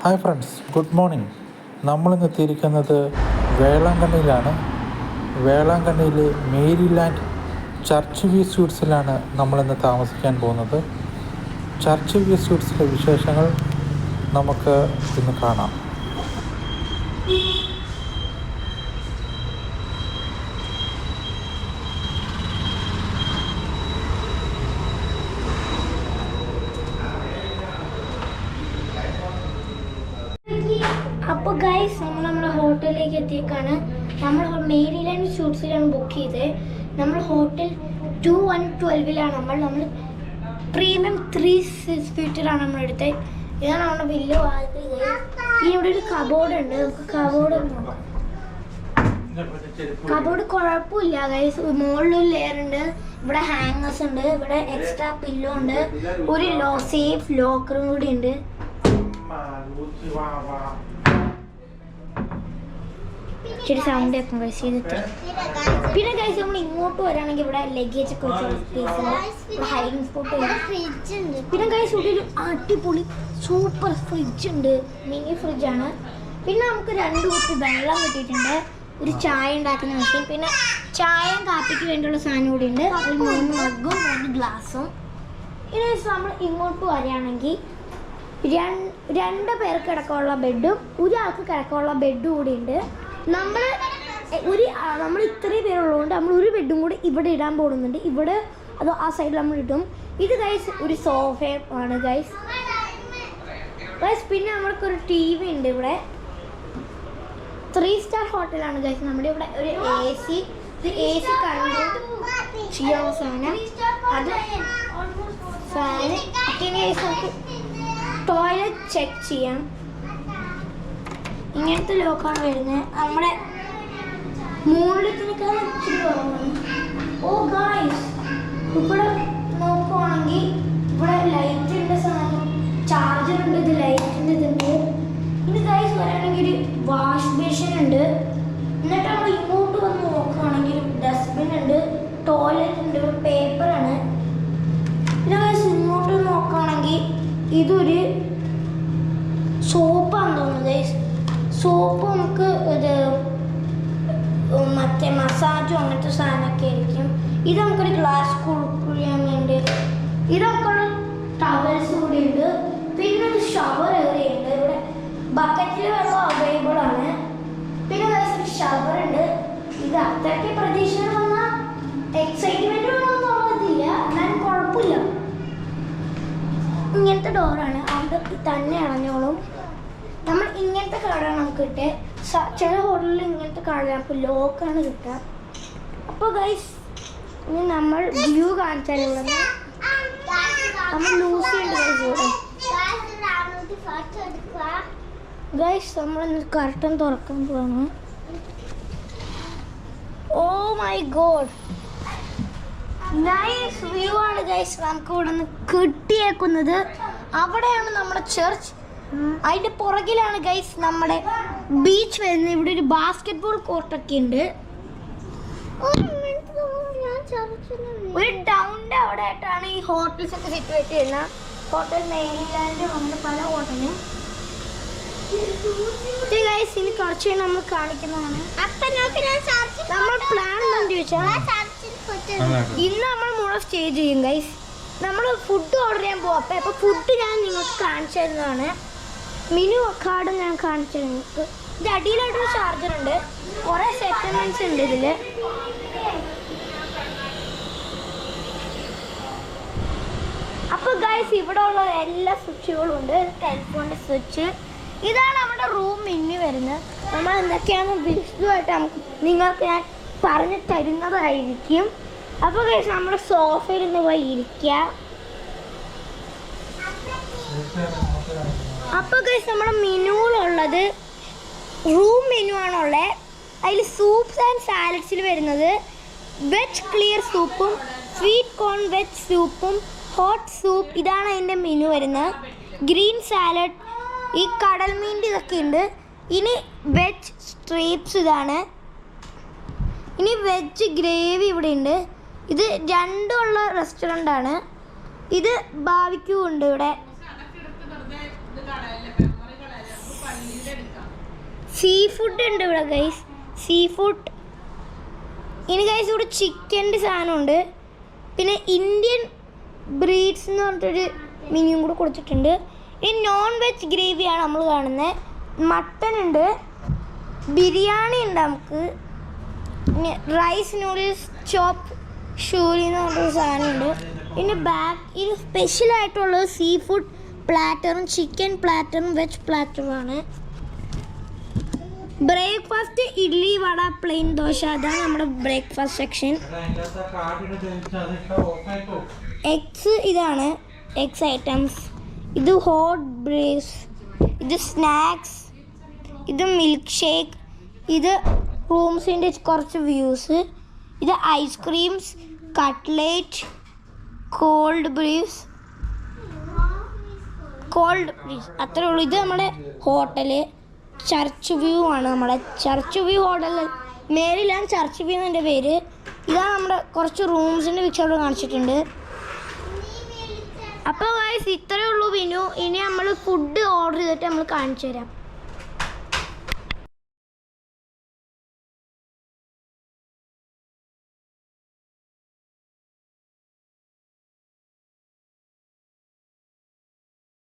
Hi friends, good morning. നമ്മളിന്ന് എത്തിയിരിക്കുന്നത് വേളാങ്കണ്ണിയിലാണ്. വേളാങ്കണ്ണിയിലെ Maryland church view സ്വീറ്റ്സിലാണ് നമ്മളിന്ന് താമസിക്കാൻ പോകുന്നത്. ചർച്ച് വ്യൂ സ്വീറ്റ്സിലെ വിശേഷങ്ങൾ നമുക്ക് ഇന്ന് കാണാം. അപ്പോൾ ഗൈസ്, നമ്മൾ നമ്മുടെ ഹോട്ടലിലേക്ക് എത്തിയേക്കാണ്. നമ്മൾ മേരിലാൻഡ് സ്വീറ്റ്സിലാണ് ബുക്ക് ചെയ്തത്. നമ്മൾ ഹോട്ടൽ 2112 നമ്മൾ പ്രീമിയം 3 സീറ്ററാണ് നമ്മൾ എടുത്തത്. ഇതാണ് നമ്മുടെ വലിയ വാതിൽ. ഇനി ഇവിടെ ഒരു കബോർഡ് ഉണ്ട്. നമുക്ക് കബോർഡ് നോക്കാം. കബോർഡ് കുഴപ്പമില്ല ഗൈസ്. മുകളിലൊരു ലെയർ ഉണ്ട്, ഇവിടെ ഹാങ്ങേഴ്സ് ഉണ്ട്, ഇവിടെ എക്സ്ട്രാ പില്ലോ ഉണ്ട്, ഒരു സേഫ് ലോക്കറും കൂടി ഉണ്ട്. ഇച്ചിരി സൗണ്ട് കേൾക്കും ഗൈസ് ചെയ്തിട്ട്. പിന്നെ ഗൈസ്, നമ്മൾ ഇങ്ങോട്ട് വരാണെങ്കിൽ ഇവിടെ ലഗേജ് ഒക്കെ വെച്ച സ്പേസ് ഉണ്ട്, ഇവിടെ ഹൈഡിങ് സ്പോട്ട് ഉണ്ട്. പിന്നെ ഗൈസ്, ഇവിടെ ഒരു അടിപൊളി സൂപ്പർ ഫ്രിഡ്ജ് ഉണ്ട്, മിനി ഫ്രിഡ്ജാണ്. പിന്നെ നമുക്ക് 2 കുപ്പി വെള്ളം കിട്ടിയിട്ടുണ്ട്, ഒരു ചായ ഉണ്ടാക്കുന്ന മെഷീൻ, പിന്നെ ചായയും കാപ്പിക്ക് വേണ്ടിയുള്ള സാധനം കൂടി ഉണ്ട്, ഒരു 3 മഗ്ഗും 1 ഗ്ലാസും. ഇനി നമ്മൾ ഇങ്ങോട്ട് വരികയാണെങ്കിൽ 2 പേർക്ക് കിടക്കാനുള്ള ബെഡും ഒരാൾക്ക് കിടക്കാനുള്ള ബെഡും കൂടി ഉണ്ട്. നമ്മൾ ഇത്രയും പേരുള്ളതുകൊണ്ട് നമ്മൾ ഒരു ബെഡും കൂടി ഇവിടെ ഇടാൻ പോകുന്നുണ്ട്. ഇവിടെ അത് ആ സൈഡിൽ നമ്മൾ ഇടും. ഇത് ഗൈസ് ഒരു സോഫയാണ് ഗൈസ്. പിന്നെ നമ്മൾക്കൊരു TV ഉണ്ട്. ഇവിടെ 3 സ്റ്റാർ ഹോട്ടലാണ് ഗൈസ്. നമ്മുടെ ഇവിടെ ഒരു AC കൺട്രോൾ ചെയ്യാനുള്ള സാധനം, അത് ഫാന്. പിന്നെ നമുക്ക് ടോയ്ലറ്റ് ചെക്ക് ചെയ്യാം. ഇങ്ങനത്തെ ലോക്കാണ് വരുന്നത്. നമ്മുടെ മുകളിലത്തേക്കാൾ ഇച്ചിരി കുറവാണ്. ഓ ഗൈസ്, ഇവിടെ നോക്കുവാണെങ്കിൽ ഇവിടെ ലൈറ്റിൻ്റെ സാധനം, ചാർജർ ഉണ്ട്, ഇത് ലൈറ്റിൻ്റെ ഇതുണ്ട്. ഇനി ഗൈസ് പറയുകയാണെങ്കിൽ ഒരു വാഷ് ബേസിൻ ഉണ്ട്. എന്നിട്ട് നമ്മൾ ഇങ്ങോട്ട് വന്ന് നോക്കുകയാണെങ്കിൽ ഡസ്റ്റ്ബിൻ ഉണ്ട്, ടോയ്ലറ്റ് ഉണ്ട്, ഇവിടെ പേപ്പറാണ്. പിന്നെ ഗൈസ് ഇങ്ങോട്ട് നോക്കുകയാണെങ്കിൽ ഇതൊരു സോപ്പാണ് തോന്നുന്നത് ഗൈസ്. സോപ്പ് നമുക്ക് ഇത് മറ്റേ മസാജും അങ്ങനത്തെ സാധനമൊക്കെ ആയിരിക്കും. ഇത് നമുക്കൊരു ഗ്ലാസ് കുളിക്കാൻ വേണ്ടി. ഇതൊക്കെ ടവൽസ് കൂടി ഉണ്ട്. പിന്നെ ഒരു ഷവർ ഏരിയ ഉണ്ട്. ഇവിടെ ബക്കറ്റിൽ വെള്ളം അവൈലബിൾ ആണ്. പിന്നെ ഒരു ഷവർ ഉണ്ട്. ഇത് അത്രയ്ക്ക് പ്രതീക്ഷ വന്നാൽ എക്സൈറ്റ്മെന്റ് ഒന്നും തോന്നത്തില്ല, എന്നാലും കുഴപ്പമില്ല. ഇങ്ങനത്തെ ഡോറാണ്, അവിടെ തന്നെ അടഞ്ഞോളും. നമ്മൾ ഇങ്ങനത്തെ കാർഡാണ് നമുക്ക് കിട്ടുക. ചില ഹോട്ടലിൽ ഇങ്ങനത്തെ കാർഡ് നമുക്ക് ലോക്കാണ് കിട്ടുക. അപ്പോൾ ഗൈസ്, ഇനി നമ്മൾ വ്യൂ കാണിച്ചാൽ ഇവിടെ നമ്മൾ ലൂസ് ചെയ്യേണ്ട ഗൈസ്. നമ്മളിന്ന് കർട്ടൻ തുറക്കാൻ പോവാണ്. Oh my god, nice view ആണ് ഗൈസ്. നമുക്ക് ഇവിടെ നിന്ന് കിട്ടിയേക്കുന്നത്. അവിടെയാണ് നമ്മുടെ ചർച്ച്. അതിൻ്റെ പുറകിലാണ് ഗൈസ് നമ്മുടെ ബീച്ച് വരുന്നത്. ഇവിടെ ഒരു ബാസ്കറ്റ് ബോൾ കോർട്ടൊക്കെ ഉണ്ട്. ഒരു ടൗണിൻ്റെ അവിടെ ആയിട്ടാണ് ഈ ഹോട്ടൽസ് ഒക്കെ സിറ്റുവേറ്റ് ചെയ്യുന്നത്. ഹോട്ടൽ മേരിലാൻഡ്, അങ്ങനെ പല ഹോട്ടലും. ഗൈസ്, ഇനി കുറച്ച് നമ്മൾ കാണിക്കുന്നതാണ്. നമ്മൾ പ്ലാൻ എന്താണെന്ന് ചോദിച്ചാൽ, ഇന്ന് നമ്മൾ മുഴുവൻ സ്റ്റേ ചെയ്യും ഗൈസ്. നമ്മൾ ഫുഡ് ഓർഡർ ചെയ്യാൻ പോവാം. അപ്പോൾ ഫുഡ് ഞാൻ നിങ്ങൾക്ക് കാണിച്ചു തരുന്നതാണ്. മെനു കാർഡ് ഞാൻ കാണിച്ചു തരും നിങ്ങൾക്ക്. ഇത് അടിയിലായിട്ടൊരു ചാർജർ ഉണ്ട്, കുറേ സെറ്റിൽമെൻറ്റ്സ് ഉണ്ട് ഇതിൽ. അപ്പോൾ ഗൈസ്, ഇവിടെ ഉള്ള എല്ലാ സ്വിച്ചുകളും ഉണ്ട്. ടെലിഫോണിൻ്റെ സ്വിച്ച്. ഇതാണ് നമ്മുടെ റൂം മെനു വരുന്നത്. നമ്മൾ എന്തൊക്കെയാണ് വിശദമായിട്ട് നിങ്ങൾക്ക് ഞാൻ പറഞ്ഞു തരുന്നതായിരിക്കും. അപ്പോൾ ഗൈസ്, നമ്മുടെ സോഫയിൽ നിന്ന് പോയി ഇരിക്കുക. അപ്പോൾ ഗൈസ്, നമ്മുടെ മെനുവിലുള്ളത് റൂം മെനു ആണുള്ളത്. അതിൽ സൂപ്സ് ആൻഡ് സാലഡ്സിൽ വരുന്നത് വെജ് ക്ലിയർ സൂപ്പും സ്വീറ്റ് കോൺ വെജ് സൂപ്പും ഹോട്ട് സൂപ്പ്. ഇതാണ് അതിൻ്റെ മെനു വരുന്നത്. ഗ്രീൻ സാലഡ്, ഈ കടൽ മീൻ്റെ ഇതൊക്കെ ഉണ്ട്. ഇനി വെജ് സ്ട്രീപ്സ് ഇതാണ്. ഇനി വെജ് ഗ്രേവി ഇവിടെ ഉണ്ട്. ഇത് രണ്ടുമുള്ള റെസ്റ്റോറൻ്റാണ്. ഇത് ബാർബിക്യൂ ഉണ്ട് ഇവിടെ. സീ ഫുഡ് ഉണ്ട് ഇവിടെ ഗൈസ്, സീ ഫുഡ്. ഇനി ഗൈസ് ഇവിടെ ചിക്കൻ്റെ സാധനമുണ്ട്. പിന്നെ ഇന്ത്യൻ ബ്രീഡ്സ് എന്ന് പറഞ്ഞിട്ടൊരു മെനുവും കൂടെ കൊടുത്തിട്ടുണ്ട്. ഇനി നോൺ വെജ് ഗ്രേവിയാണ് നമ്മൾ കാണുന്നത്. മട്ടൻ ഉണ്ട്, ബിരിയാണി ഉണ്ട് നമുക്ക്, പിന്നെ റൈസ് നൂഡിൽസ് ചോപ്പ് ഷൂരി എന്ന് പറഞ്ഞൊരു സാധനമുണ്ട്. പിന്നെ ഇത് സ്പെഷ്യലായിട്ടുള്ളത് സീ ഫുഡ് പ്ലാറ്ററും ചിക്കൻ പ്ലാറ്ററും വെജ് പ്ലാറ്ററുമാണ്. ബ്രേക്ക്ഫാസ്റ്റ് ഇഡ്ഡലി വട പ്ലെയിൻ ദോശ, അതാണ് നമ്മുടെ ബ്രേക്ക്ഫാസ്റ്റ് സെക്ഷൻ. എഗ്സ് ഇതാണ് എഗ്സ് ഐറ്റംസ്. ഇത് ഹോട്ട് ബ്രേസ്, ഇത് സ്നാക്സ്, ഇത് മിൽക്ക് ഷേക്ക്, ഇത് റൂംസിൻ്റെ കുറച്ച് വ്യൂസ്, ഇത് ഐസ്ക്രീംസ്, കട്ട്ലേറ്റ്, കോൾഡ് ബ്രീസ് അത്രേ ഉള്ളൂ. ഇത് നമ്മുടെ ഹോട്ടല് ചർച്ച് വ്യൂ ആണ്. നമ്മുടെ church view hotel, Maryland church view എന്നതിൻ്റെ പേര്. ഇതാണ് നമ്മുടെ കുറച്ച് റൂംസിൻ്റെ പിക്ചർ കാണിച്ചിട്ടുണ്ട്. അപ്പോൾ ഗൈസ് ഇത്രയേ ഉള്ളൂ വിനു. ഇനി നമ്മൾ ഫുഡ് ഓർഡർ ചെയ്തിട്ട് നമ്മൾ കാണിച്ചു തരാം.